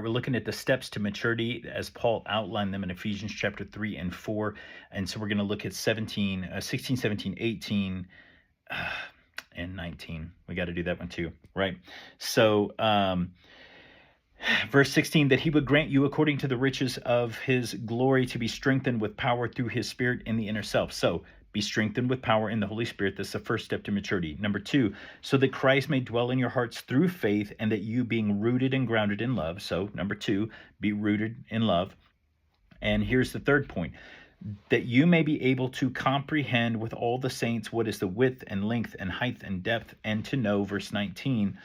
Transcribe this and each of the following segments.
We're looking at the steps to maturity as Paul outlined them in Ephesians chapter 3 and 4. And so we're going to look at 16, 17, 18, and 19. We got to do that one too, right? So, verse 16, that he would grant you according to the riches of his glory to be strengthened with power through his Spirit in the inner self. So, be strengthened with power in the Holy Spirit. That's the first step to maturity. Number 2, so that Christ may dwell in your hearts through faith, and that you being rooted and grounded in love. So number 2, be rooted in love. And here's the third point, that you may be able to comprehend with all the saints what is the width and length and height and depth, and to know, verse 19,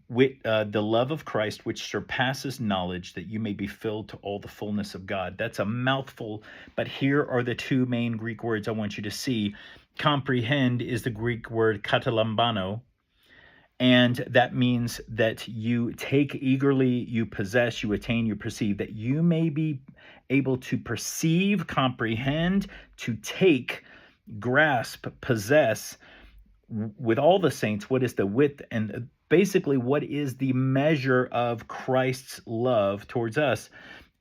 with the love of Christ, which surpasses knowledge, that you may be filled to all the fullness of God. That's a mouthful, but here are the two main Greek words I want you to see. Comprehend is the Greek word katalambano, and that means that you take eagerly, you possess, you attain, you perceive, that you may be able to perceive, comprehend, to take, grasp, possess with all the saints what is the width and basically what is the measure of Christ's love towards us,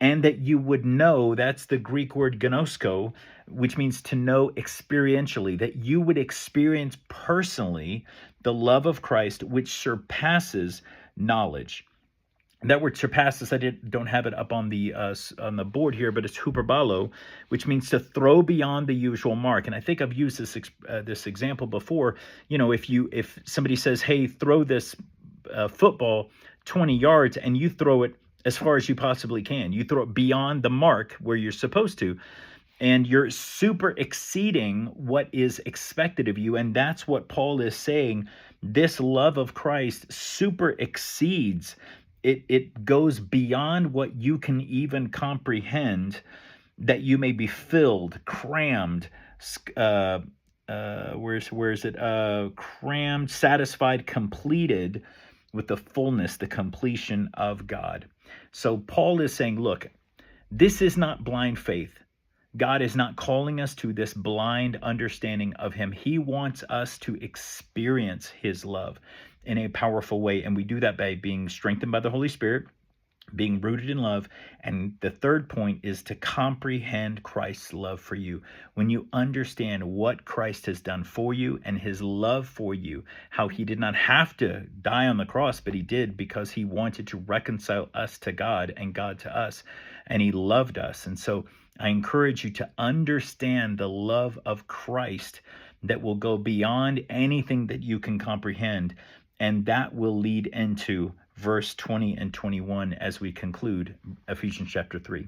and that you would know, that's the Greek word gnosko, which means to know experientially, that you would experience personally the love of Christ, which surpasses knowledge. That word surpasses, I don't have it up on the board here, but it's hyperbalo, which means to throw beyond the usual mark. And I think I've used this example before. You know, if somebody says, "Hey, throw this football 20 yards," and you throw it as far as you possibly can, you throw it beyond the mark where you're supposed to, and you're super exceeding what is expected of you. And that's what Paul is saying. This love of Christ super exceeds. It goes beyond what you can even comprehend, that you may be filled, crammed, crammed, satisfied, completed with the fullness, the completion of God. So Paul is saying, look, this is not blind faith. God is not calling us to this blind understanding of him. He wants us to experience his love in a powerful way. And we do that by being strengthened by the Holy Spirit, being rooted in love. And the third point is to comprehend Christ's love for you. When you understand what Christ has done for you and his love for you, how he did not have to die on the cross, but he did because he wanted to reconcile us to God and God to us. And he loved us. And so I encourage you to understand the love of Christ that will go beyond anything that you can comprehend. And that will lead into verse 20 and 21 as we conclude Ephesians chapter 3.